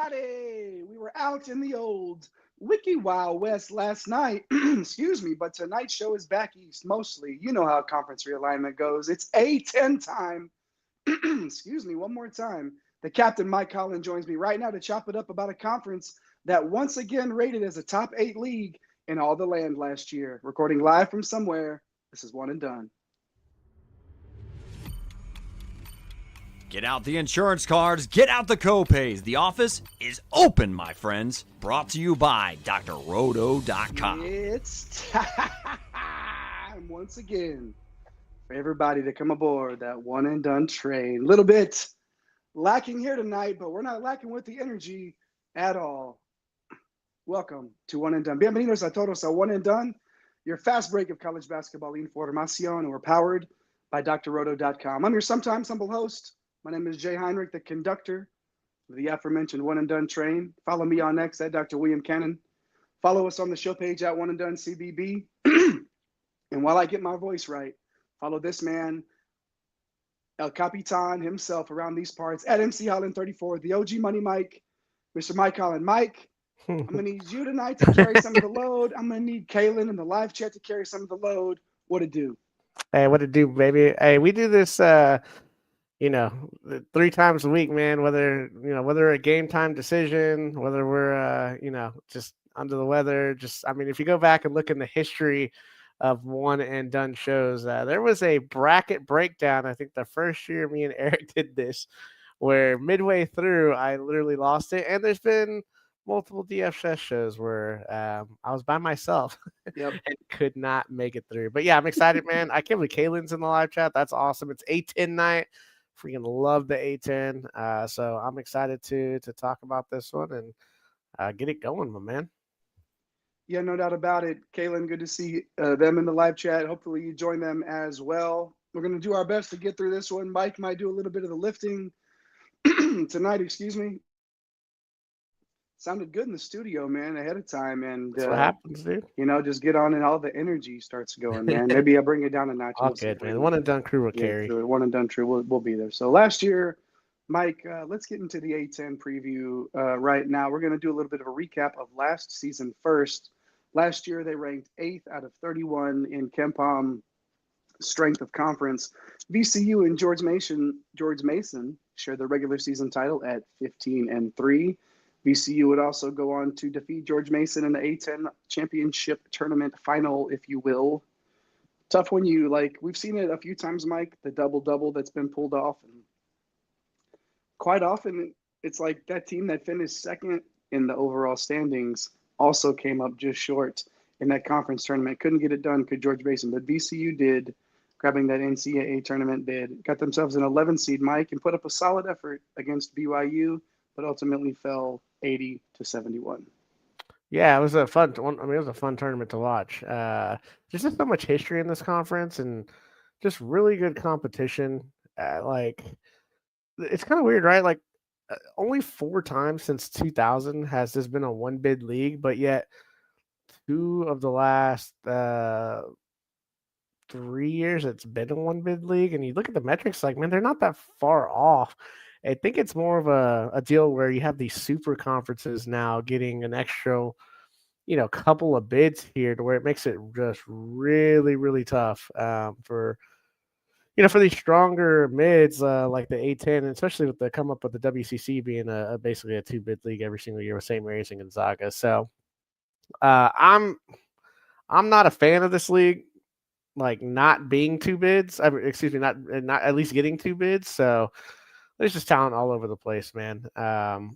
everybody. We were out in the old Wiki Wild West last night. Excuse me, but tonight's show is back east mostly. You know how conference realignment goes. It's A10 time. Excuse me, one more time. The captain, Mike Collin, joins me right now to chop it up about a conference that once again rated as a top 8 league in all the land last year. Recording live from somewhere, this is One and Done. Get out the insurance cards, get out the copays. The office is open, my friends. Brought to you by drroto.com. It's time once again for everybody to come aboard that one and done train. A little bit lacking here tonight, but we're not lacking with the energy at all. Welcome to One and Done. Bienvenidos a todos a One and Done, your fast break of college basketball información, and we're powered by drroto.com. I'm your sometimes humble host. My name is Jay Heinrich, the conductor of the aforementioned One and Done train. Follow me on X at Dr. William Cannon. Follow us on the show page at One and Done CBB. And while I get my voice right, follow this man, El Capitan himself around these parts at MC Holland 34, the OG Money Mike, Mr. Mike Holland. Mike, I'm going to need you tonight to carry some of the load. I'm going to need Kaylin in the live chat to carry some of the load. What it do? Hey, what it do, baby? Hey, we do this 3 times a week, man, whether a game time decision, whether we're, just under the weather, if you go back and look in the history of One and Done shows, there was a bracket breakdown. I think the first year me and Eric did this, where midway through, I literally lost it. And there's been multiple DFS shows where I was by myself and could not make it through. But yeah, I'm excited, man. I can't believe Kaylin's in the live chat. That's awesome. It's A10 night. Freaking love the A10. So I'm excited to talk about this one and get it going, my man. Yeah, no doubt about it. Kaylin, good to see them in the live chat. Hopefully you join them as well. We're going to do our best to get through this one. Mike might do a little bit of the lifting tonight, excuse me. Sounded good in the studio, man, ahead of time. And that's what happens, dude. Just get on and all the energy starts going, man. Maybe I'll bring it down a notch. All good, man. One and Done crew will carry. One and Done crew, we'll be there. So last year, Mike, let's get into the A10 preview right now. We're going to do a little bit of a recap of last season first. Last year, they ranked 8th out of 31 in KenPom strength of conference. VCU and George Mason share the regular season title at 15-3. VCU would also go on to defeat George Mason in the A10 championship tournament final, if you will. Tough when we've seen it a few times, Mike, the double-double that's been pulled off. And quite often, it's like that team that finished second in the overall standings also came up just short in that conference tournament. Couldn't get it done, could George Mason, but VCU did, grabbing that NCAA tournament bid. Got themselves an 11 seed, Mike, and put up a solid effort against BYU, but ultimately fell 80-71. Yeah, it was a fun one. I mean, it was a fun tournament to watch. There's just so much history in this conference and just really good competition. It's kind of weird, right? Only 4 times since 2000 has this been a one bid league, but yet 2 of the last 3 years it's been a one bid league. And you look at the metrics, man, they're not that far off. I think it's more of a deal where you have these super conferences now getting an extra, couple of bids here to where it makes it just really, really tough for these stronger mids like the A10, and especially with the come up with the WCC being basically a 2-bid league every single year with St. Mary's and Gonzaga. So I'm not a fan of this league, not being 2 bids. Not at least getting 2 bids. So there's just talent all over the place, man. Yeah,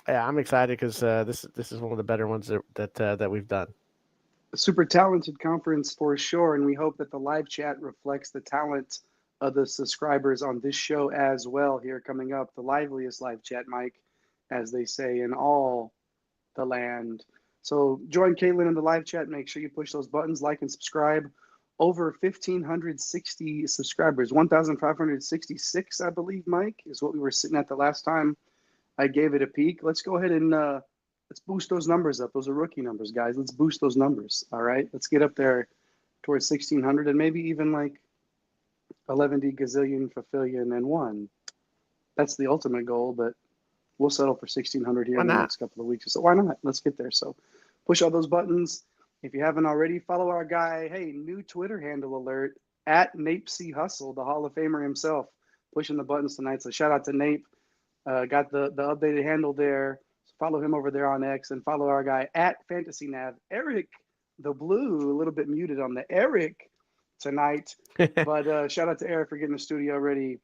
I'm excited because this is one of the better ones that we've done. A super talented conference for sure, and we hope that the live chat reflects the talent of the subscribers on this show as well. Here coming up, the liveliest live chat, Mike, as they say in all the land. So join Caitlin in the live chat. Make sure you push those buttons, like and subscribe. Over 1,560 subscribers, 1,566, I believe, Mike, is what we were sitting at the last time I gave it a peek. Let's go ahead and let's boost those numbers up. Those are rookie numbers, guys. Let's boost those numbers, all right? Let's get up there towards 1,600 and maybe even 11 gazillion, fulfillion, and 1. That's the ultimate goal, but We'll settle for 1,600 here Why in the not? next couple of weeks. So why not? Let's get there. So push all those buttons. If you haven't already, follow our guy. Hey, new Twitter handle alert at Nape C. Hustle, the Hall of Famer himself, pushing the buttons tonight. So shout out to Nape. Got the updated handle there. So follow him over there on X and follow our guy at Fantasy Nav. Eric the Blue, a little bit muted on the Eric tonight. But shout out to Eric for getting the studio ready.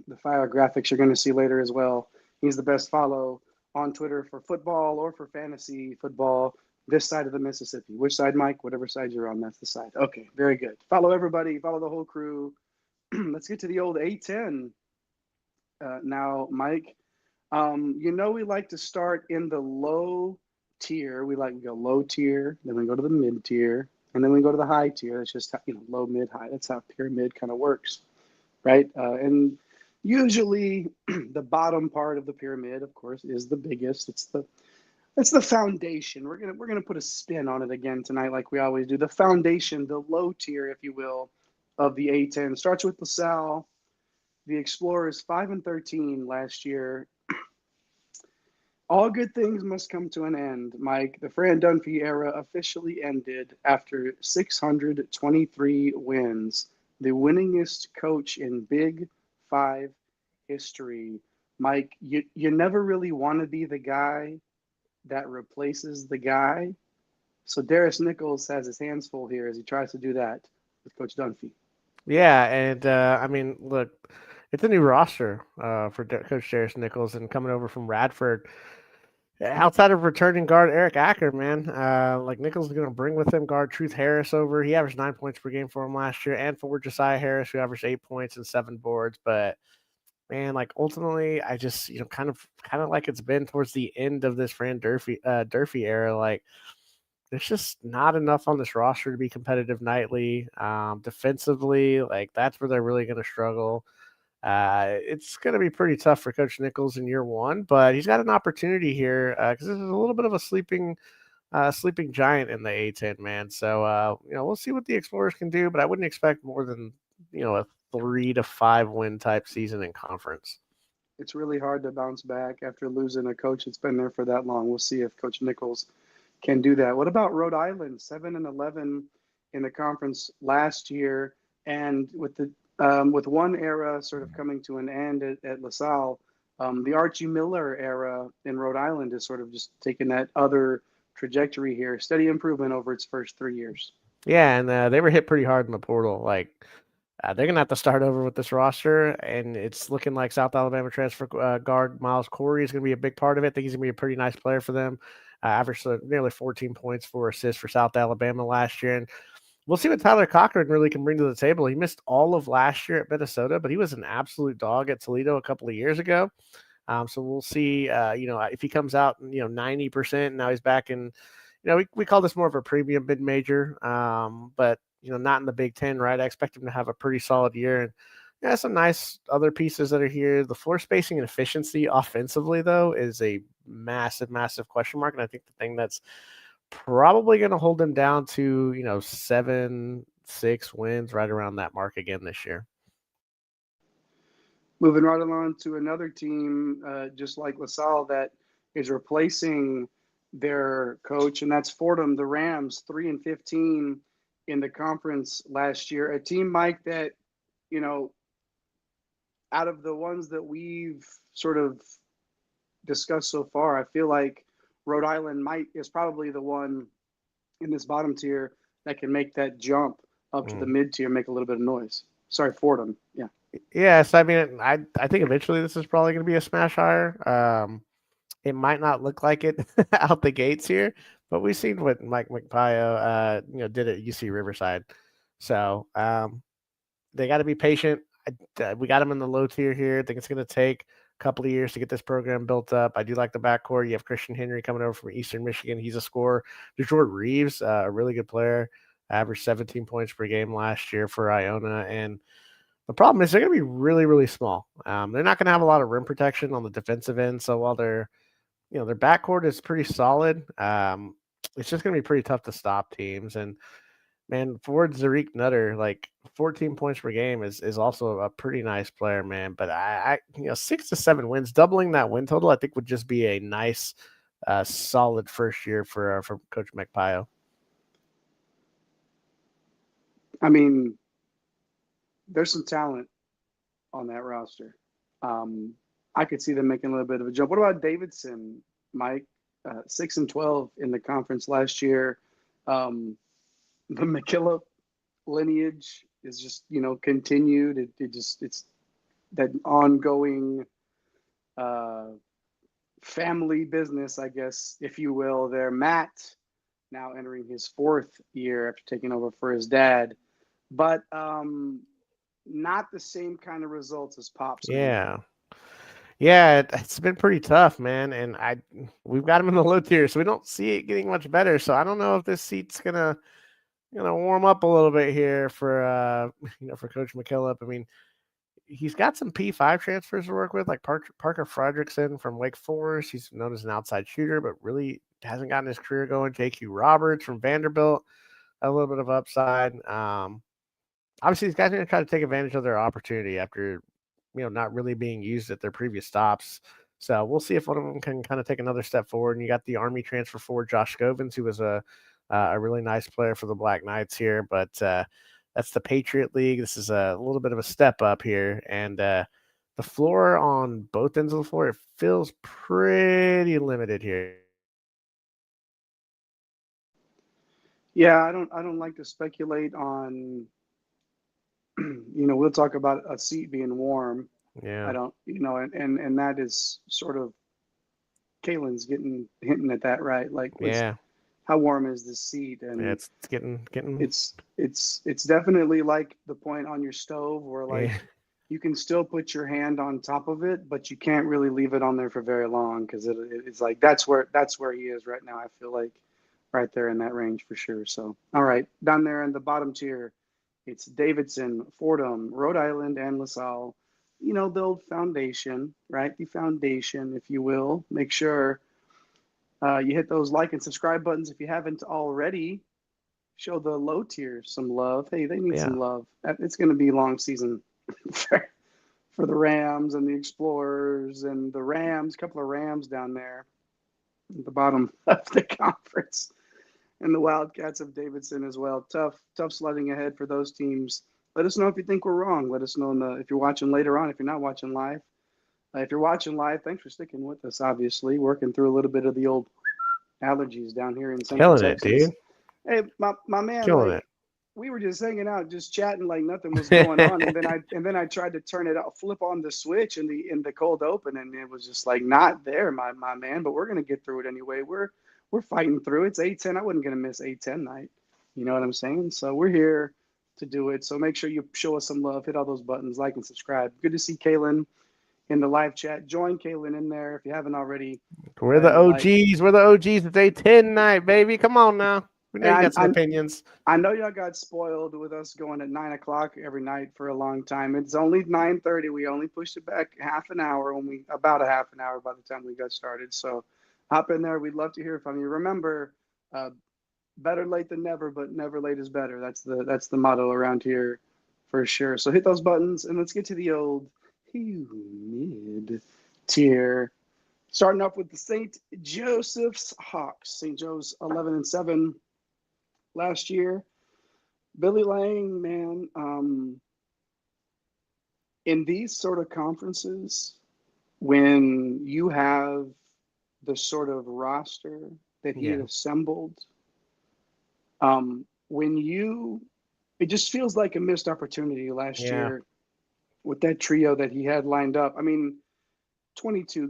The fire graphics you're going to see later as well. He's the best follow on Twitter for football or for fantasy football this side of the Mississippi. Which side, Mike? Whatever side you're on, that's the side. Okay, very good. Follow everybody. Follow the whole crew. Let's get to the old A10 now, Mike. We like to start in the low tier. We like to go low tier, then we go to the mid tier, and then we go to the high tier. That's just low, mid, high. That's how pyramid kind of works, right? And usually, the bottom part of the pyramid, of course, is the biggest. It's the foundation. We're gonna put a spin on it again tonight, like we always do. The foundation, the low tier, if you will, of the A10 starts with LaSalle. The Explorers 5-13 last year. All good things must come to an end, Mike. The Fran Dunphy era officially ended after 623 wins. The winningest coach in Big Five history. Mike, you never really want to be the guy that replaces the guy. So Darius Nichols has his hands full here as he tries to do that with Coach Dunphy. Yeah, and I mean, look, it's a new roster for Coach Darius Nichols, and coming over from Radford. Outside of returning guard Eric Acker, man, like Nichols is going to bring with him guard Truth Harris over. He averaged 9 points per game for him last year, and for Josiah Harris, who averaged 8 points and 7 boards. But man, like ultimately, I just kind of like it's been towards the end of this Fran Durfee era. Like there's just not enough on this roster to be competitive nightly. Defensively, like that's where they're really going to struggle. It's going to be pretty tough for Coach Nichols in year one, but he's got an opportunity here because this is a little bit of a sleeping giant in the A10, man. So we'll see what the Explorers can do, but I wouldn't expect more than a 3 to 5 win type season in conference. It's really hard to bounce back after losing a coach that's been there for that long. We'll see if Coach Nichols can do that. What about Rhode Island? 7-11 in the conference last year, and with one era sort of coming to an end at LaSalle, the Archie Miller era in Rhode Island is sort of just taking that other trajectory here. Steady improvement over its first 3 years. Yeah, and they were hit pretty hard in the portal. Like they're gonna have to start over with this roster, and it's looking like South Alabama transfer guard Miles Corey is gonna be a big part of it. I think he's gonna be a pretty nice player for them. Averaged nearly 14 points, 4 assists for South Alabama last year, and we'll see what Tyler Cochran really can bring to the table. He missed all of last year at Minnesota, but he was an absolute dog at Toledo a couple of years ago. So we'll see, if he comes out, 90%, now he's back in, we call this more of a premium mid-major, but, not in the Big Ten, right? I expect him to have a pretty solid year. And yeah, some nice other pieces that are here. The floor spacing and efficiency offensively, though, is a massive, massive question mark. And I think the thing that's probably going to hold him down to 7-6 wins, right around that mark again this year. Moving right along to another team, just like LaSalle, that is replacing their coach, and that's Fordham. The Rams, 3-15 in the conference last year. A team, Mike, that out of the ones that we've sort of discussed so far, I feel like Rhode Island is probably the one in this bottom tier that can make that jump up to the mid tier, make a little bit of noise. Sorry, Fordham. Yeah. Yes, I mean, I think eventually this is probably going to be a smash hire. It might not look like it out the gates here, but we've seen what Mike McPio, did at UC Riverside. So they got to be patient. We got them in the low tier here. I think it's going to take a couple of years to get this program built up. I do like the backcourt. You have Christian Henry coming over from Eastern Michigan. He's a scorer. DeJourt Reeves, a really good player, averaged 17 points per game last year for Iona. And the problem is they're going to be really, really small. They're not going to have a lot of rim protection on the defensive end. So while their backcourt is pretty solid, it's just going to be pretty tough to stop teams. And Man, for Zariq Nutter, like 14 points per game is also a pretty nice player, man. But I 6 to 7 wins, doubling that win total, I think would just be a nice, solid first year for Coach McPayo. I mean, there's some talent on that roster. I could see them making a little bit of a jump. What about Davidson, Mike? 6-12 in the conference last year. The McKillop lineage is just continued. It's that ongoing family business, I guess, if you will. There, Matt now entering his 4th year after taking over for his dad, but not the same kind of results as Pops. Yeah. Yeah, it's been pretty tough, man. And we've got him in the low tier, so we don't see it getting much better. So I don't know if this seat's gonna warm up a little bit here for for Coach McKillop. I mean, he's got some P5 transfers to work with, like Parker Fredrickson from Wake Forest. He's known as an outside shooter, but really hasn't gotten his career going. JQ Roberts from Vanderbilt, a little bit of upside. Obviously, these guys are going to try to take advantage of their opportunity after not really being used at their previous stops. So we'll see if one of them can kind of take another step forward. And you got the Army transfer forward, Josh Scovins, who was a really nice player for the Black Knights here. But that's the Patriot League. This is a little bit of a step up here. And the floor on both ends of the floor, it feels pretty limited here. Yeah, I don't like to speculate on we'll talk about a seat being warm. Yeah. I don't, and that is sort of Kalen's hinting at that, right? Like, how warm is this seat? And it's getting. It's definitely like the point on your stove where like you can still put your hand on top of it, but you can't really leave it on there for very long because it's like that's where he is right now. I feel like right there in that range for sure. So, all right, down there in the bottom tier. It's Davidson, Fordham, Rhode Island, and LaSalle. The old foundation, right? The foundation, if you will. Make sure you hit those like and subscribe buttons if you haven't already. Show the low tier some love. Hey, they need some love. It's going to be a long season for the Rams and the Explorers and the Rams, a couple of Rams down there at the bottom of the conference. And the Wildcats of Davidson as well. Tough sledding ahead for those teams. Let us know if you think we're wrong. Let us know if you're watching later on, if you're not watching live. If you're watching live, thanks for sticking with us, obviously. Working through a little bit of the old allergies down here in Central Texas. Killing it, dude. Hey, my man, Killing it. We were just hanging out, just chatting like nothing was going on. and then I tried to turn it off, flip on the switch in the cold open, and it was just like not there, my man. But we're gonna get through it anyway. We're fighting through. It's A10. I wasn't going to miss A10 night. You know what I'm saying? So we're here to do it. So make sure you show us some love. Hit all those buttons, like and subscribe. Good to see Kalen in the live chat. Join Kalen in there if you haven't already. We're the OGs. We're the OGs. It's A10 night, baby. Come on now. We know you got some opinions. I know y'all got spoiled with us going at 9 o'clock every night for a long time. It's only 9:30. We only pushed it back half an hour about a half an hour by the time we got started. So hop in there. We'd love to hear from you. Remember, better late than never, but never late is better. That's the motto around here for sure. So hit those buttons and let's get to the old humid tier. Starting off with the St. Joseph's Hawks. St. Joe's 11-7 last year. Billy Lang, man, in these sort of conferences, when you have the sort of roster that he had assembled, it just feels like a missed opportunity last year with that trio that he had lined up. I mean, 22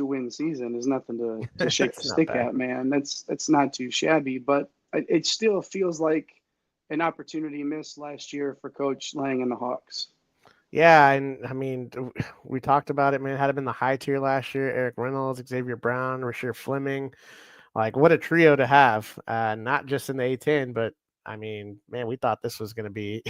win season is nothing to shake the stick at, man. That's not too shabby, but it still feels like an opportunity missed last year for Coach Lang and the Hawks. Yeah, and I mean, we talked about it, man. Had him in the high tier last year. Eric Reynolds, Xavier Brown, Rasheer Fleming. Like, what a trio to have, not just in the A10, but, I mean, man, we thought this was going to be,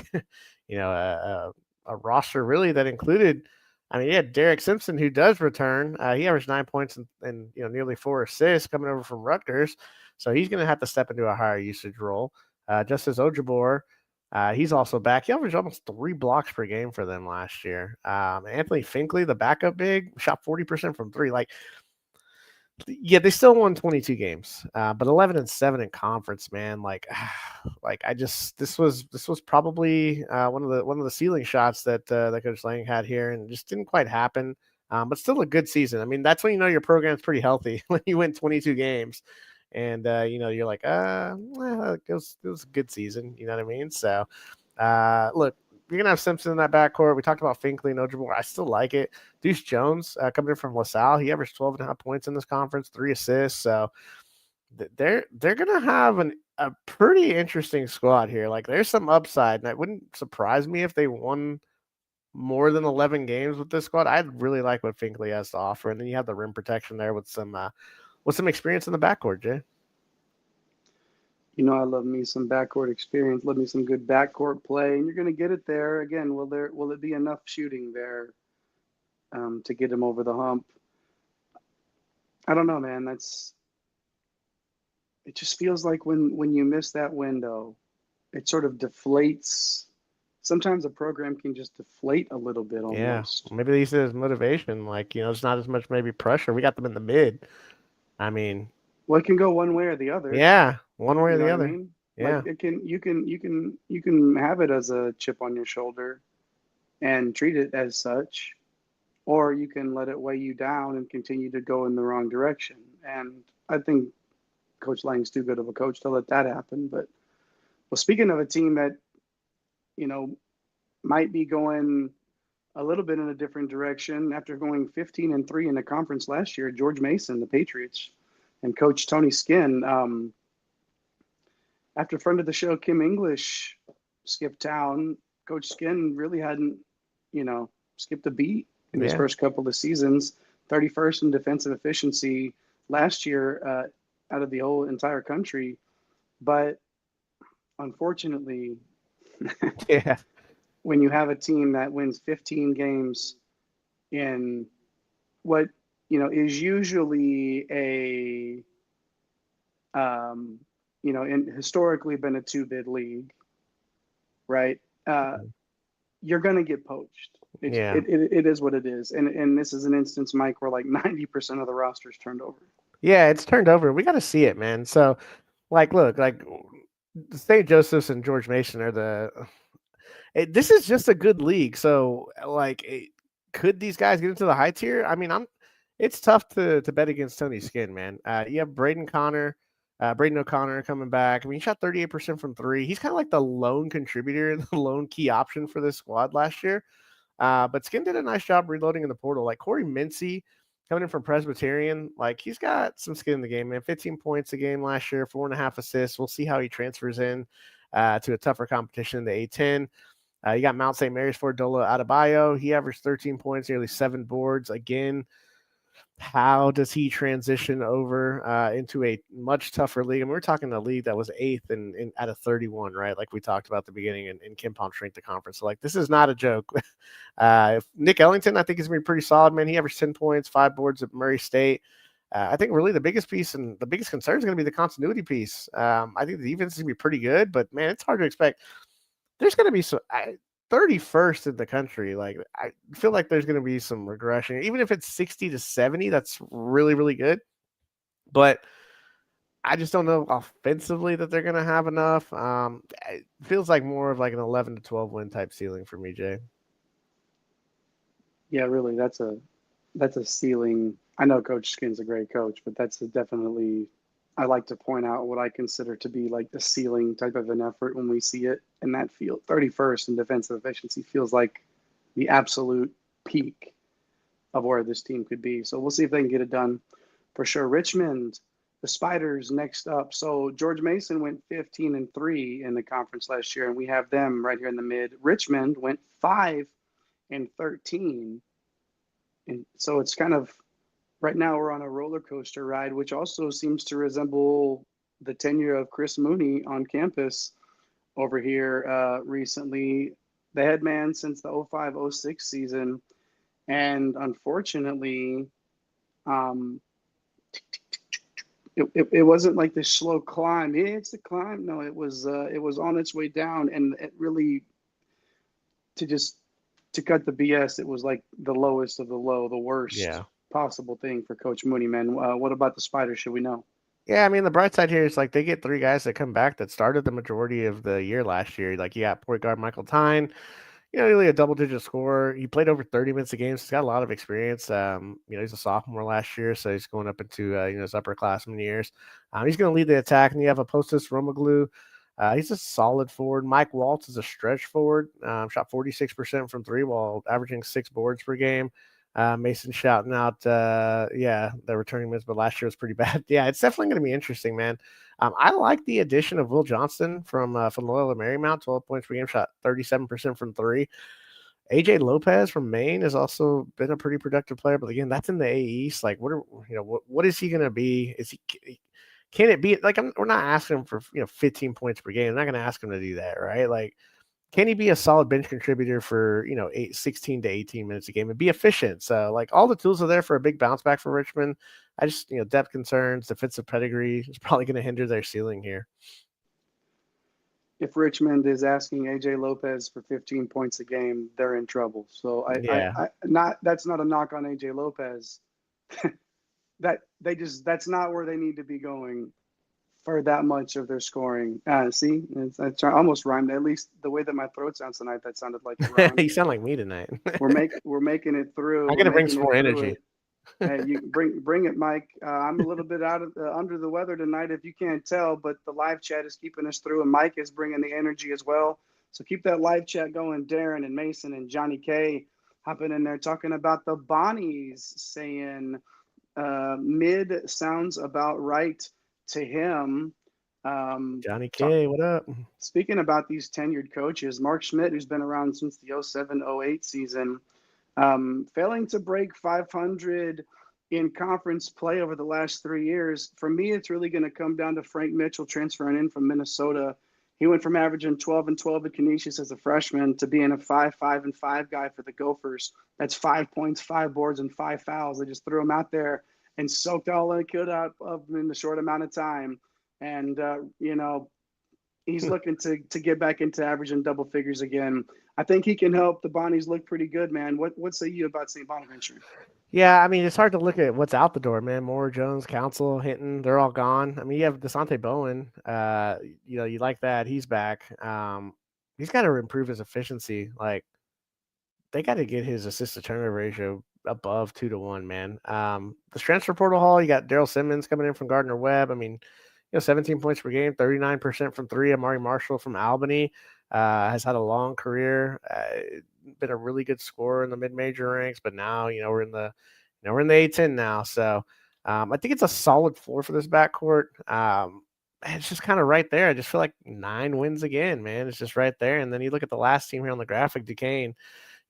a roster really that included, I mean, yeah, Derek Simpson, who does return. He averaged 9 points and nearly 4 assists coming over from Rutgers. So he's going to have to step into a higher usage role. Justice Ojibor, he's also back. He averaged almost 3 blocks per game for them last year. Anthony Finkley, the backup big, shot 40% from three. Like, yeah, they still won 22 games, but 11-7 in conference, man. Like, like this was probably one of the ceiling shots that Coach Lang had here, and it just didn't quite happen. But still a good season. I mean, that's when you know your program's pretty healthy when you win 22 games, and you're like, it was a good season. You know what I mean? So, look, you're gonna have Simpson in that backcourt. We talked about Finkley and Ojibor. I still like it. Deuce Jones coming in from LaSalle, he averaged 12.5 points in this conference, 3 assists. So they're gonna have a pretty interesting squad here. Like there's some upside, and it wouldn't surprise me if they won more than 11 games with this squad. I really like what Finkley has to offer, and then you have the rim protection there with some experience in the backcourt, Jay. You know, I love me some backcourt experience, love me some good backcourt play, and you're going to get it there. Again, will it be enough shooting there to get him over the hump? I don't know, man. It just feels like when you miss that window, it sort of deflates. Sometimes a program can just deflate a little bit Yeah, almost. maybe they use it as motivation. Like it's not as much maybe pressure. We got them in the mid. I mean, Well, it can go one way or the other. yeah, one way You or know the what I other. mean? Like Yeah, you can have it as a chip on your shoulder and treat it as such, or you can let it weigh you down and continue to go in the wrong direction. And I think Coach Lang's too good of a coach to let that happen. But well, speaking of a team that you know might be going a little bit in a different direction after going 15-3 in the conference last year, George Mason, the Patriots, and Coach Tony Skinn. After friend of the show Kim English skipped town, Coach Skinn really hadn't, skipped a beat in his yeah, first couple of seasons. 31st in defensive efficiency last year out of the whole entire country. But unfortunately, yeah, when you have a team that wins 15 games in what is usually in historically been a two-bid league, right? You're going to get poached. yeah. It is what it is. And this is an instance, Mike, where like 90% of the roster's turned over. Yeah, it's turned over. We got to see it, man. So, like, look, like St. Joseph's and George Mason are this is just a good league. So, like, could these guys get into the high tier? I mean, it's tough to bet against Tony Skinn, man. You have Braden O'Connor coming back. I mean, he shot 38% from three. He's kind of like the lone contributor, the lone key option for this squad last year. But Skinn did a nice job reloading in the portal. Like Corey Mincy coming in from Presbyterian, like he's got some skin in the game, man. 15 points a game last year, 4.5 assists. We'll see how he transfers in to a tougher competition in the A10. You got Mount St. Mary's for Dola Adebayo. He averaged 13 points, nearly 7 boards. Again, how does he transition over into a much tougher league? And we're talking a league that was eighth in out of 31, right? Like we talked about at the beginning in Kim Palm Strength the conference. So, like, this is not a joke. Nick Ellington, I think, is going to be pretty solid, man. He averaged 10 points, 5 boards at Murray State. I think really the biggest piece and the biggest concern is going to be the continuity piece. I think the defense is going to be pretty good, but, man, it's hard to expect. There's going to be some 31st in the country. Like, I feel like there's going to be some regression, even if it's 60-70. That's really, really good. But I just don't know offensively that they're going to have enough. It feels like more of like an 11-12 win type ceiling for me, Jay. Yeah, really, that's a ceiling. I know Coach Skinn's a great coach, but definitely. I like to point out what I consider to be like the ceiling type of an effort when we see it in that field. 31st in defensive efficiency feels like the absolute peak of where this team could be. So we'll see if they can get it done for sure. Richmond, the Spiders next up. So George Mason went 15-3 in the conference last year, and we have them right here in the mid. Richmond went 5-13. And so it's kind of right now we're on a roller coaster ride, which also seems to resemble the tenure of Chris Mooney on campus over here recently, the head man since the 05-06 season. And unfortunately, it wasn't like this slow climb. Yeah, it's the climb. No, it was on its way down, and it really to just to cut the BS. It was like the lowest of the low, the worst Yeah. possible thing for Coach Mooney. Man, what about the Spiders? Should we know? Yeah, I mean the bright side here is like they get three guys that come back that started the majority of the year last year. Like you got point guard Michael Tyne, really a double digit scorer. He played over 30 minutes a game, so he's got a lot of experience. He's a sophomore last year, so he's going up into his upperclassman years. He's going to lead the attack, and you have a Postus Romaglu. He's a solid forward. Mike Waltz is a stretch forward. Shot 46% from three while averaging 6 boards per game. Mason shouting out, the returning minutes, but last year was pretty bad. Yeah, it's definitely going to be interesting, man. I like the addition of Will Johnston from Loyola Marymount, 12 points per game, shot 37% from three. AJ Lopez from Maine has also been a pretty productive player, but again, that's in the A East. Like, what is he going to be? Can it be like we're not asking him for 15 points per game. I'm not going to ask him to do that, right? Like, can he be a solid bench contributor for 16 to 18 minutes a game and be efficient? So like all the tools are there for a big bounce back for Richmond. I just depth concerns, defensive pedigree is probably going to hinder their ceiling here. If Richmond is asking AJ Lopez for 15 points a game, they're in trouble. So Yeah, that's not a knock on AJ Lopez. That's not where they need to be going for that much of their scoring. See, it's almost rhymed. At least the way that my throat sounds tonight, that sounded like it rhymed. you sound like me tonight. We're making it through. I'm We're gonna bring making some it more through energy. it. Hey, you bring it, Mike. I'm a little bit out of under the weather tonight, if you can't tell, but the live chat is keeping us through, and Mike is bringing the energy as well. So keep that live chat going. Darren and Mason and Johnny K hopping in there talking about the Bonnies, saying mid sounds about right to him. Johnny Talk, K, what up? speaking about these tenured coaches, Mark Schmidt, who's been around since the 07-08 season, failing to break 500 in conference play over the last 3 years. For me, it's really going to come down to Frank Mitchell transferring in from Minnesota. He went from averaging 12 and 12 at Canisius as a freshman to being a 5 guy for the Gophers. That's 5 points, 5 boards, and 5 fouls. They just threw him out there and soaked all they could out of him in the short amount of time. And, he's looking to get back into averaging double figures again. I think he can help the Bonnies look pretty good, man. What say you about St. Bonaventure? Yeah, I mean, it's hard to look at what's out the door, man. Moore, Jones, Council, Hinton, they're all gone. I mean, you have Desante Bowen. You like that. He's back. He's got to improve his efficiency. Like, they got to get his assist to turnover ratio above 2 to 1, man. The transfer portal hall, you got Daryl Simmons coming in from Gardner Webb. I mean, 17 points per game, 39% from three. Amari Marshall from Albany has had a long career, been a really good scorer in the mid-major ranks, but now we're in the A10 now. So I think it's a solid floor for this backcourt. It's just kind of right there. I just feel like 9 wins again, man. It's just right there. And then you look at the last team here on the graphic, Duquesne.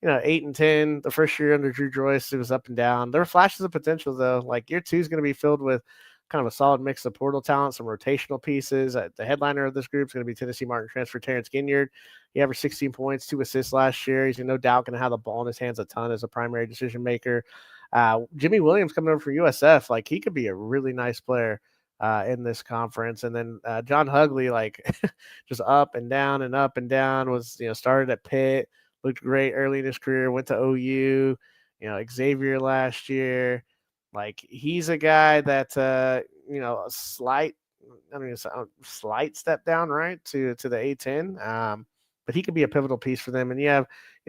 8 and 10. The first year under Drew Joyce, it was up and down. There were flashes of potential, though. Like year 2 is going to be filled with kind of a solid mix of portal talent, some rotational pieces. The headliner of this group is going to be Tennessee Martin transfer Terrence Ginyard. He averaged 16 points, 2 assists last year. He's no doubt going to have the ball in his hands a ton as a primary decision maker. Jimmy Williams coming over from USF, like he could be a really nice player in this conference. And then John Hugley, like just up and down and up and down, was started at Pitt, looked great early in his career, went to OU, Xavier last year. Like he's a guy that a slight step down, right, to the A10. But he could be a pivotal piece for them. And you have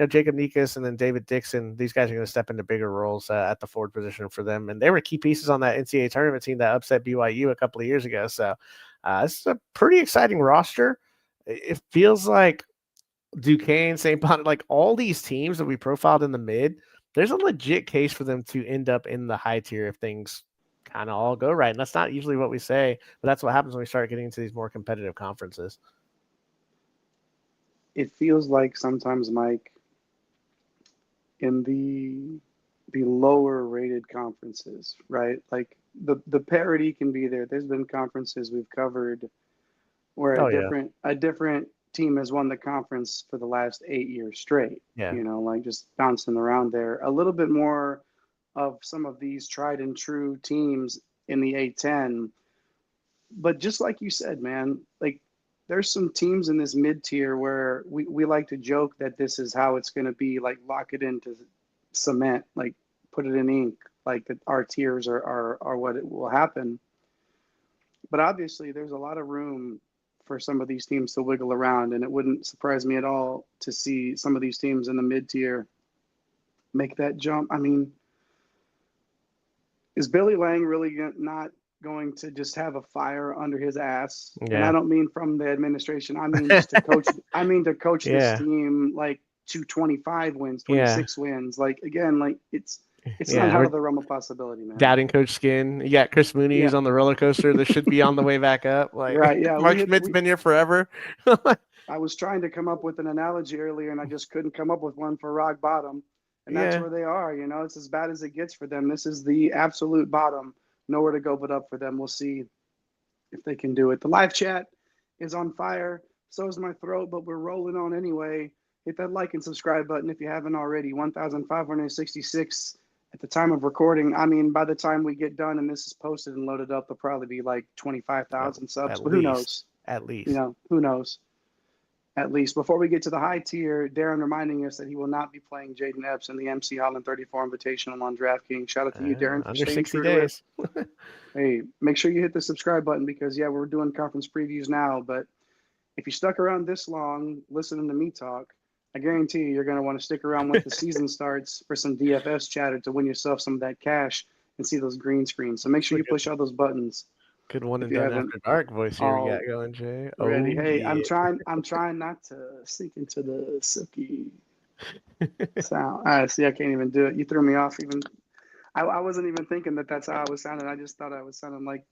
Jacob Nikas and then David Dixon. These guys are going to step into bigger roles at the forward position for them. And they were key pieces on that NCAA tournament team that upset BYU a couple of years ago. So this is a pretty exciting roster. It feels like Duquesne, St. Bonnet, like all these teams that we profiled in the mid, there's a legit case for them to end up in the high tier if things kind of all go right. And that's not usually what we say, but that's what happens when we start getting into these more competitive conferences. It feels like sometimes, Mike, in the lower rated conferences, right? Like the parity can be there. There's been conferences we've covered where Oh, yeah. a different team has won the conference for the last 8 years straight. Yeah. Like just bouncing around there. A little bit more of some of these tried and true teams in the A10. But just like you said, man, like there's some teams in this mid tier where we like to joke that this is how it's going to be, like lock it into cement, like put it in ink, like that our tiers are what it will happen. But obviously, there's a lot of room for some of these teams to wiggle around, and it wouldn't surprise me at all to see some of these teams in the mid tier make that jump. I mean, is Billy Lang really not going to just have a fire under his ass? And I Yeah. don't mean from the administration. I mean just to coach. I mean to coach this Yeah. team like to 25 wins, Yeah. 26 wins. Like again, like it's not Yeah. out We're of the realm of possibility, man. doubting Coach Skin. You got Chris Mooney Yeah, who's on the roller coaster that should be on the way back up. Like right. Yeah, Mark Schmidt's been here forever. I was trying to come up with an analogy earlier, and I just couldn't come up with one for rock bottom. And that's Yeah. where they are. You know, it's as bad as it gets for them. This is the absolute bottom. Nowhere to go but up for them. We'll see if they can do it. The live chat is on fire. So is my throat, but we're rolling on anyway. Hit that like and subscribe button if you haven't already. 1,566 at the time of recording. I mean, by the time we get done and this is posted and loaded up, there'll probably be like 25,000 subs. At But who least. knows? At You least. know, who knows? At least before we get to the high tier, Darren reminding us that he will not be playing Jaden Epps in the MC Holland 34 Invitational on DraftKings. Shout out to you, Darren, for Under staying 60 true to it. days. Hey, make sure you hit the subscribe button because, yeah, we're doing conference previews now. But if you stuck around this long listening to me talk, I guarantee you're going to want to stick around once the season starts for some DFS chatter to win yourself some of that cash and see those green screens. So make sure you push all those buttons Good one if and you done haven't after dark voice here we got all going, Jay. ready. Oh Hey, yeah. I'm trying not to sink into the silky sound. See, I can't even do it. You threw me off. Even I wasn't even thinking that that's how I was sounding. I just thought I was sounding like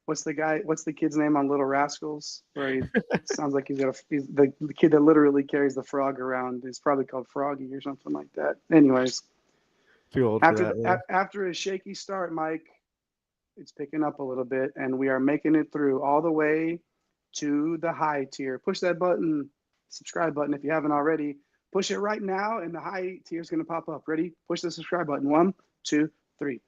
what's the guy? What's the kid's name on Little Rascals? Where he sounds like he's the kid that literally carries the frog around. He's probably called Froggy or something like that. Anyways, Too old for that, man. after a shaky start, Mike, it's picking up a little bit, and we are making it through all the way to the high tier. Push that button, subscribe button if you haven't already. Push it right now, and the high tier is going to pop up. Ready? Push the subscribe button. 1, 2, 3.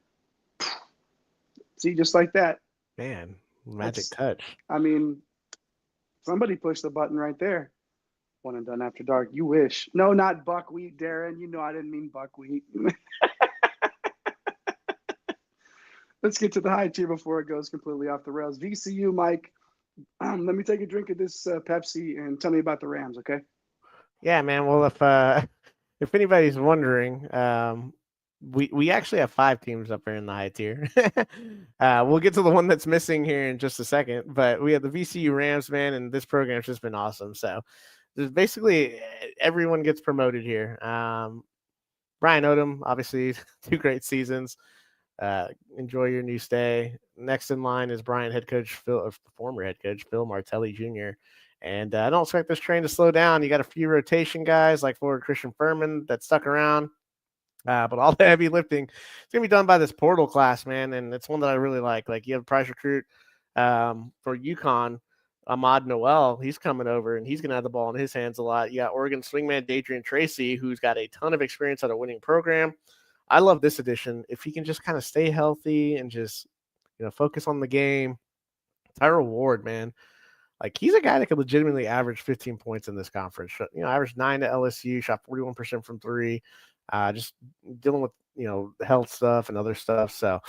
See, just like that. Man, magic touch. I mean, somebody pushed the button right there. One and done after dark. You wish. No, not buckwheat, Darren. You know I didn't mean buckwheat. Let's get to the high tier before it goes completely off the rails. VCU, Mike. Let me take a drink of this Pepsi and tell me about the Rams, okay? Yeah, man. Well, if anybody's wondering, we actually have 5 teams up there in the high tier. We'll get to the one that's missing here in just a second, but we have the VCU Rams, man, and this program's just been awesome. So there's basically everyone gets promoted here. Brian Odom, obviously, 2 great seasons. Enjoy your new stay. Next in line is Bryant head coach former head coach Phil Martelli Jr. And I don't expect this train to slow down. You got a few rotation guys like forward Christian Furman that stuck around. But all the heavy lifting is going to be done by this portal class, man. And it's one that I really like. Like you have a prize recruit for UConn, Ahmad Noel. He's coming over and he's going to have the ball in his hands a lot. You got Oregon swingman Dadrian Tracy, who's got a ton of experience at a winning program. I love this addition. If he can just kind of stay healthy and just, focus on the game. Tyrell Ward, man. Like he's a guy that could legitimately average 15 points in this conference. Averaged 9 to LSU, shot 41% from 3. Just dealing with, health stuff and other stuff. So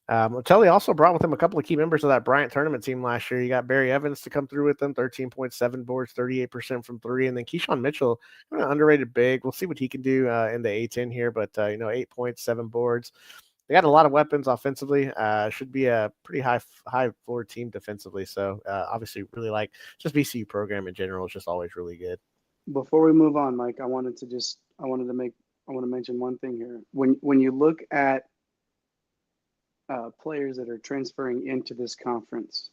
Martelli also brought with him a couple of key members of that Bryant tournament team last year. You got Barry Evans to come through with them, 13.7 boards, 38% from 3. And then Keyshawn Mitchell, kind of underrated big. We'll see what he can do in the A10 here, but, 8.7 boards. They got a lot of weapons offensively. Should be a pretty high floor team defensively. So obviously really like just VCU program in general is just always really good. Before we move on, Mike, I want to mention one thing here. When you look at players that are transferring into this conference,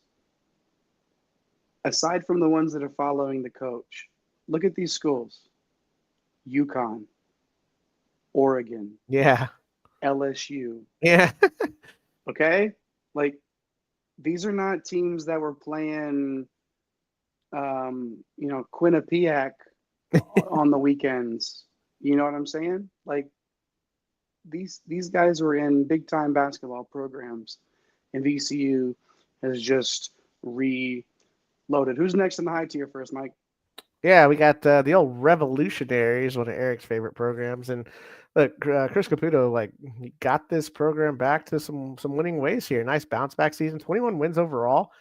aside from the ones that are following the coach, look at these schools: UConn, Oregon, Yeah. LSU. Yeah. Okay, like these are not teams that were playing, Quinnipiac on the weekends. You know what I'm saying? Like these guys were in big time basketball programs, and VCU has just reloaded. Who's next in the high tier first, Mike? Yeah, we got the old Revolutionaries, one of Eric's favorite programs, and look, Chris Caputo he got this program back to some winning ways here. Nice bounce back season, 21 wins overall.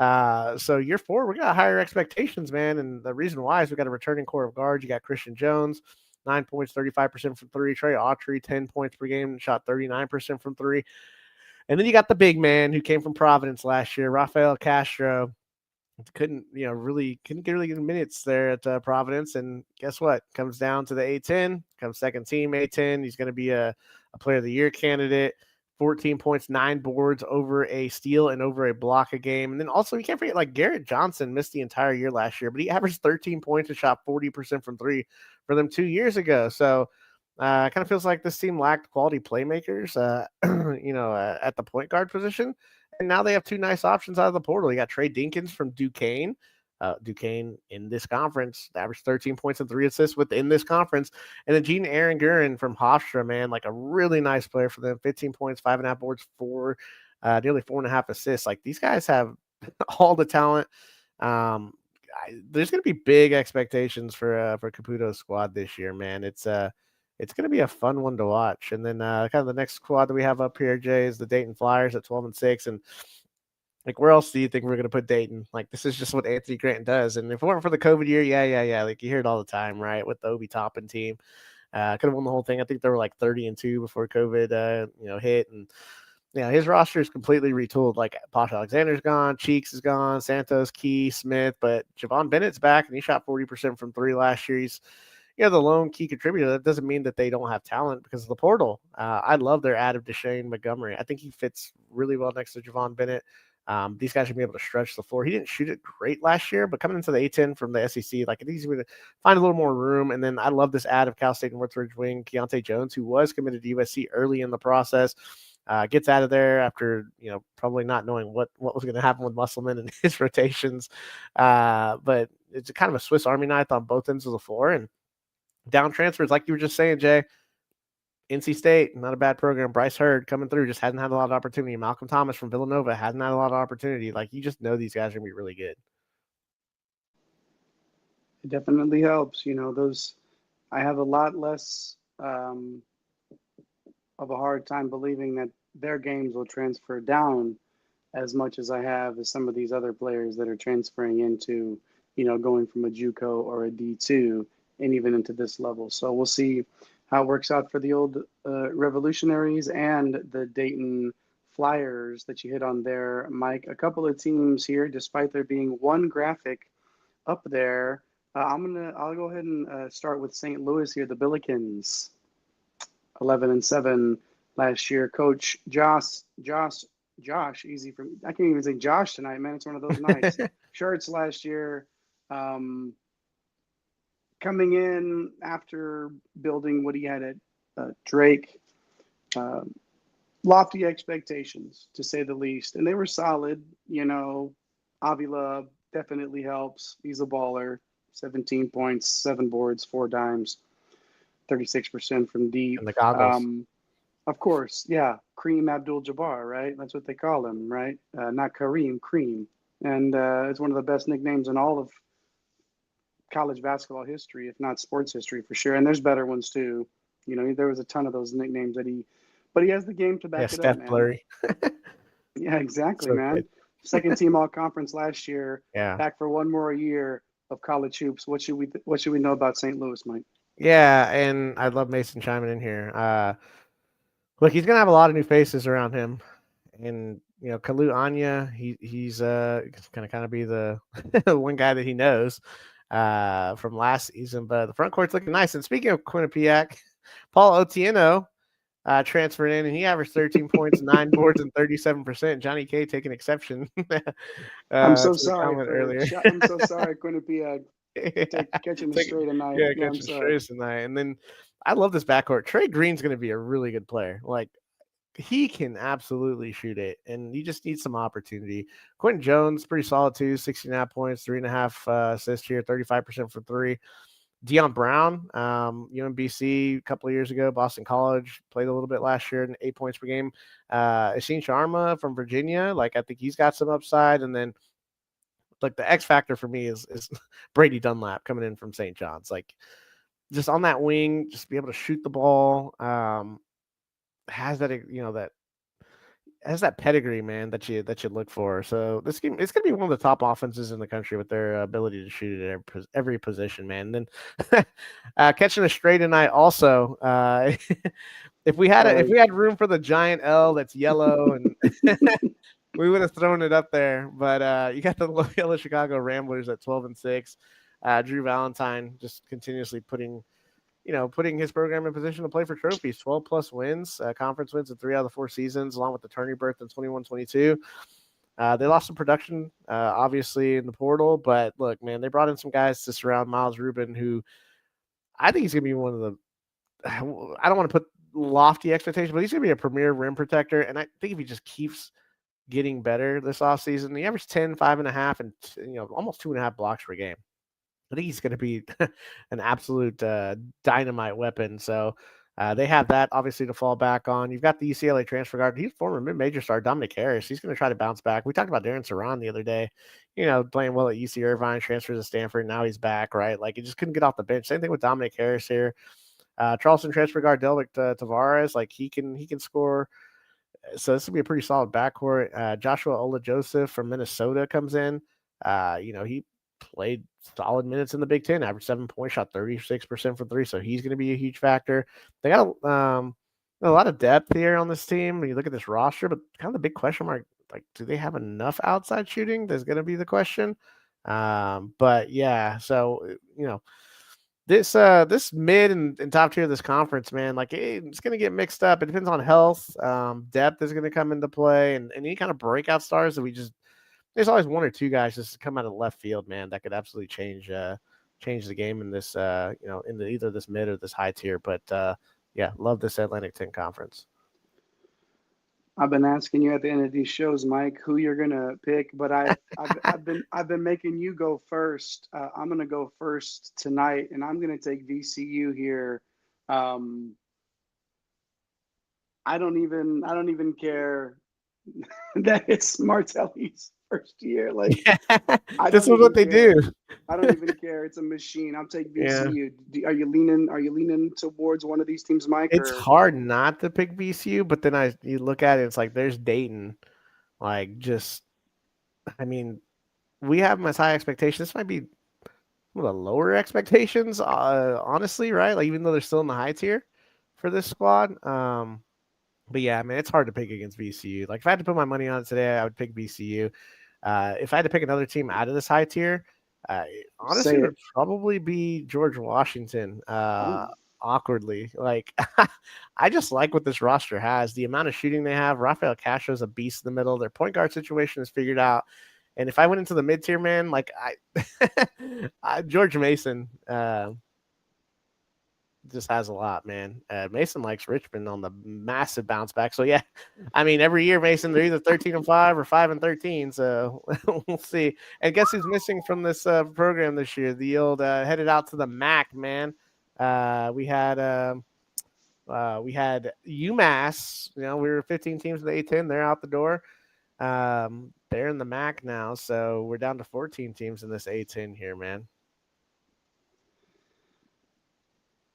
So year 4, we got higher expectations, man, and the reason why is we got a returning core of guards. You got Christian Jones, 9 points, 35% from three. Trey Autry, 10 points per game, shot 39% from three. And then you got the big man who came from Providence last year, Rafael Castro. Couldn't get really good minutes there at Providence, and guess what? Comes down to the A10, comes second team A10. He's going to be a player of the year candidate. 14 points, 9 boards, over a steal and over a block a game. And then also you can't forget Garrett Johnson missed the entire year last year, but he averaged 13 points and shot 40% from three for them 2 years ago. So kind of feels like this team lacked quality playmakers, at the point guard position. And now they have 2 nice options out of the portal. You got Trey Dinkins from Duquesne. Duquesne in this conference averaged 13 points and 3 assists within this conference. And then Gene Aaron Gurin from Hofstra, man, a really nice player for them. 15 points, 5.5 boards, nearly 4.5 assists. These guys have all the talent. There's going to be big expectations for Caputo's squad this year, man. It's going to be a fun one to watch. And then kind of the next squad that we have up here, Jay, is the Dayton Flyers at 12-6. And where else do you think we're going to put Dayton? This is just what Anthony Grant does. And if it weren't for the COVID year, yeah. You hear it all the time, right? With the Obi Toppin team. Could have won the whole thing. I think they were 30-2 before COVID, hit. And his roster is completely retooled. Posh Alexander's gone, Cheeks is gone, Santos, Key, Smith, but Javon Bennett's back, and he shot 40% from three last year. He's the lone key contributor. That doesn't mean that they don't have talent because of the portal. I love their add of Deshane Montgomery. I think he fits really well next to Javon Bennett. These guys should be able to stretch the floor. He didn't shoot it great last year, but coming into the A10 from the SEC, it's easy to find a little more room. And then I love this add of Cal State Northridge wing, Keontae Jones, who was committed to USC early in the process. Gets out of there after, probably not knowing what was going to happen with Musselman and his rotations. But it's kind of a Swiss Army knife on both ends of the floor. And down transfers, like you were just saying, Jay, NC State, not a bad program. Bryce Hurd coming through, just hadn't had a lot of opportunity. Malcolm Thomas from Villanova hasn't had a lot of opportunity. You just know these guys are going to be really good. It definitely helps. I have a lot less of a hard time believing that their games will transfer down as much as I have as some of these other players that are transferring into, going from a JUCO or a D2 and even into this level. So we'll see how it works out for the old Revolutionaries and the Dayton Flyers that you hit on there, Mike. A couple of teams here, despite there being one graphic up there. I'll go ahead and start with St. Louis here. The Billikens, 11-7 last year. Coach Josh, easy for me. I can't even say Josh tonight, man. It's one of those nights. Shirts last year. Coming in after building what he had at Drake, lofty expectations, to say the least. And they were solid. Avila definitely helps. He's a baller. 17 points, 7 boards, 4 dimes, 36% from deep. And the goggles. Of course, yeah. Kareem Abdul-Jabbar, right? That's what they call him, right? Not Kareem, Cream. And it's one of the best nicknames in all of college basketball history, if not sports history, for sure. And there's better ones too. There was a ton of those nicknames but he has the game to back it Steph up, man. Blurry. Yeah, exactly, So man. good. Second team all conference last year. Yeah. Back for one more year of college hoops. What should we know about St. Louis, Mike? Yeah, and I'd love Mason chiming in here. Look, he's gonna have a lot of new faces around him, and Kalu Anya, he's gonna kind of be the one guy that he knows from last season. But the front court's looking nice. And speaking of Quinnipiac, Paul Otieno transferred in, and he averaged 13 points, 9 boards, and 37%. Johnny K taking exception. I'm so sorry. I'm so sorry, Quinnipiac. Catching the straight tonight. Yeah, catching straight tonight. And then I love this backcourt. Trey Green's going to be a really good player. He can absolutely shoot it, and you just need some opportunity. Quentin Jones, pretty solid too, 16.5 points, 3.5 assists here, 35% from three. Deion Brown, UMBC a couple of years ago, Boston College, played a little bit last year, and 8 points per game. Asin Sharma from Virginia, I think he's got some upside. And then like the X factor for me is Brady Dunlap coming in from St. John's. Like just on that wing, just be able to shoot the ball. Has that that has that pedigree, man, that you look for. So this game, it's gonna be one of the top offenses in the country with their ability to shoot at every position, man. And then catching a stray tonight, also. If we had room for the giant L that's yellow, and we would have thrown it up there. But you got the Loyola Chicago Ramblers at 12-6. Drew Valentine just continuously putting his program in position to play for trophies. 12 plus wins, conference wins in 3 out of the 4 seasons, along with the tourney berth in 21-22. They lost some production, obviously, in the portal, but look, man, they brought in some guys to surround Miles Rubin, who I think he's going to be one of the. I don't want to put lofty expectations, but he's going to be a premier rim protector, and I think if he just keeps getting better this offseason, he averaged 10, 5.5, and almost 2.5 blocks per game. I think he's going to be an absolute dynamite weapon. So they have that obviously to fall back on. You've got the UCLA transfer guard. He's former mid-major star Dominic Harris. He's going to try to bounce back. We talked about Darren Saran the other day, playing well at UC Irvine, transfers to Stanford. Now he's back, right? Like he just couldn't get off the bench. Same thing with Dominic Harris here. Charleston transfer guard Delvic Tavares, like he can score. So this will be a pretty solid backcourt. Joshua Ola Joseph from Minnesota comes in. He played solid minutes in the Big Ten, averaged 7 points, shot 36% from 3. So he's going to be a huge factor. They got a lot of depth here on this team when you look at this roster, but kind of the big question mark, like, do they have enough outside shooting? There's going to be the question. But yeah, so, this mid and top tier of this conference, man, like it's going to get mixed up. It depends on health. Depth is going to come into play, and any kind of breakout stars that there's always one or two guys just come out of left field, man, that could absolutely change the game in this, in either this mid or this high tier. But yeah, love this Atlantic 10 conference. I've been asking you at the end of these shows, Mike, who you're gonna pick, but I've been making you go first. I'm gonna go first tonight, and I'm gonna take VCU here. I don't even care that it's Martelli's first year. Like, this is what they do. I don't even care. It's a machine. I'll take VCU. Yeah. Are you leaning towards one of these teams, Mike? It's hard not to pick VCU, but then you look at it, it's like there's Dayton. Like, we have them as high expectations. This might be one of the lower expectations, honestly, right? Like, even though they're still in the high tier for this squad. But yeah, man, it's hard to pick against VCU. Like, if I had to put my money on it today, I would pick VCU. If I had to pick another team out of this high tier, honestly, it would probably be George Washington. Awkwardly, like I just like what this roster has. The amount of shooting they have. Rafael Castro's a beast in the middle. Their point guard situation is figured out. And if I went into the mid tier, man, like George Mason just has a lot, man. Mason likes Richmond on the massive bounce back. So yeah, every year Mason, they're either 13-5 or 5-13. So we'll see. And guess who's missing from this program this year? The old headed out to the MAC, man. We had UMass. We were 15 teams in the A10. They're out the door. They're in the MAC now, so we're down to 14 teams in this A10 here, man.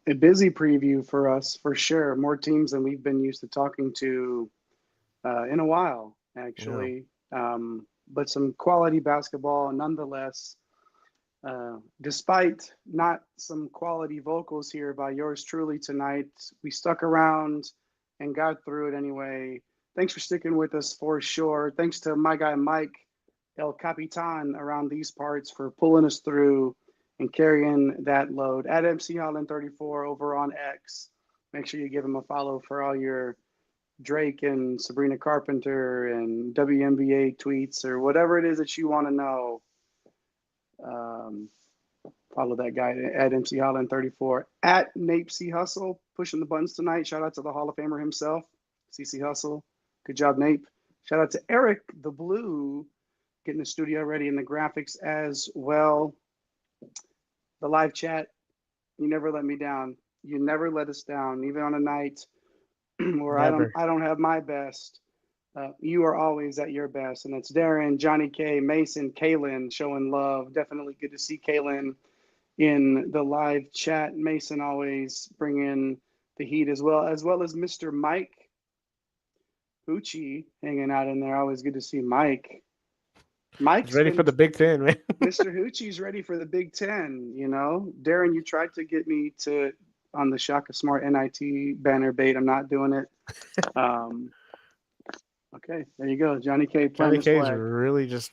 A busy preview for us, for sure. More teams than we've been used to talking to in a while, actually. Yeah. But some quality basketball nonetheless. Despite not some quality vocals here by yours truly tonight, we stuck around and got through it anyway. Thanks for sticking with us for sure. Thanks to my guy Mike El Capitan around these parts for pulling us through and carrying that load. At MC Holland 34 over on X. Make sure you give him a follow for all your Drake and Sabrina Carpenter and WNBA tweets or whatever it is that you want to know. Follow that guy at MC Holland 34. At Nape C Hustle, pushing the buttons tonight. Shout out to the Hall of Famer himself, CC Hustle. Good job, Nape. Shout out to Eric the Blue, getting the studio ready and the graphics as well. The live chat, you never let me down. You never let us down, even on a night where I don't have my best. You are always at your best. And it's Darren, Johnny K, Mason, Kaylin showing love. Definitely good to see Kaylin in the live chat. Mason always bringing the heat as well as Mr. Mike Hoochie hanging out in there. Always good to see Mike. Mike's ready for the Big Ten, man. Mr. Hoochie's ready for the Big Ten. You know, Darren, you tried to get me to on the Shaka Smart NIT banner bait. I'm not doing it. Okay, there you go. Johnny K. Johnny K is really just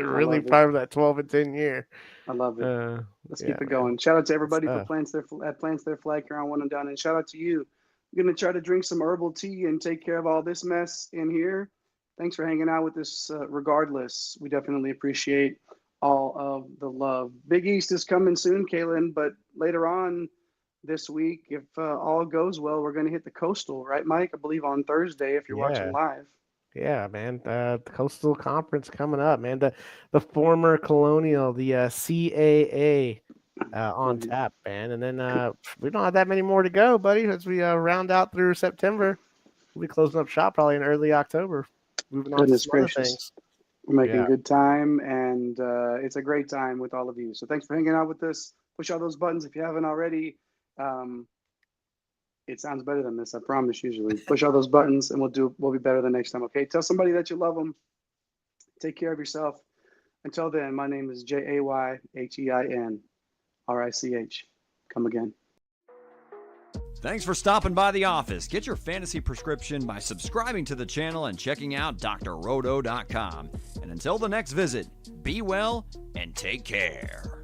really part of that 12 and 10 year. I love it. Let's keep it going. Shout out to everybody for plants their flag here on One and Done, and shout out to you. I'm gonna try to drink some herbal tea and take care of all this mess in here. Thanks for hanging out with us. Regardless, we definitely appreciate all of the love. Big East is coming soon, Kaylin, but later on this week, if all goes well, we're going to hit the Coastal, right, Mike? I believe on Thursday if you're watching live. Yeah, man. The Coastal Conference coming up, man. The former Colonial, the CAA on tap, man. And then we don't have that many more to go, buddy, as we round out through September. We'll be closing up shop probably in early October. Moving on to some other things. We're making good time, and it's a great time with all of you. So thanks for hanging out with us. Push all those buttons if you haven't already. It sounds better than this, I promise. Usually, push all those buttons, and we'll be better the next time. Okay, tell somebody that you love them. Take care of yourself. Until then, my name is JAYHEIN RICH. Come again. Thanks for stopping by the office. Get your fantasy prescription by subscribing to the channel and checking out drroto.com. And until the next visit, be well and take care.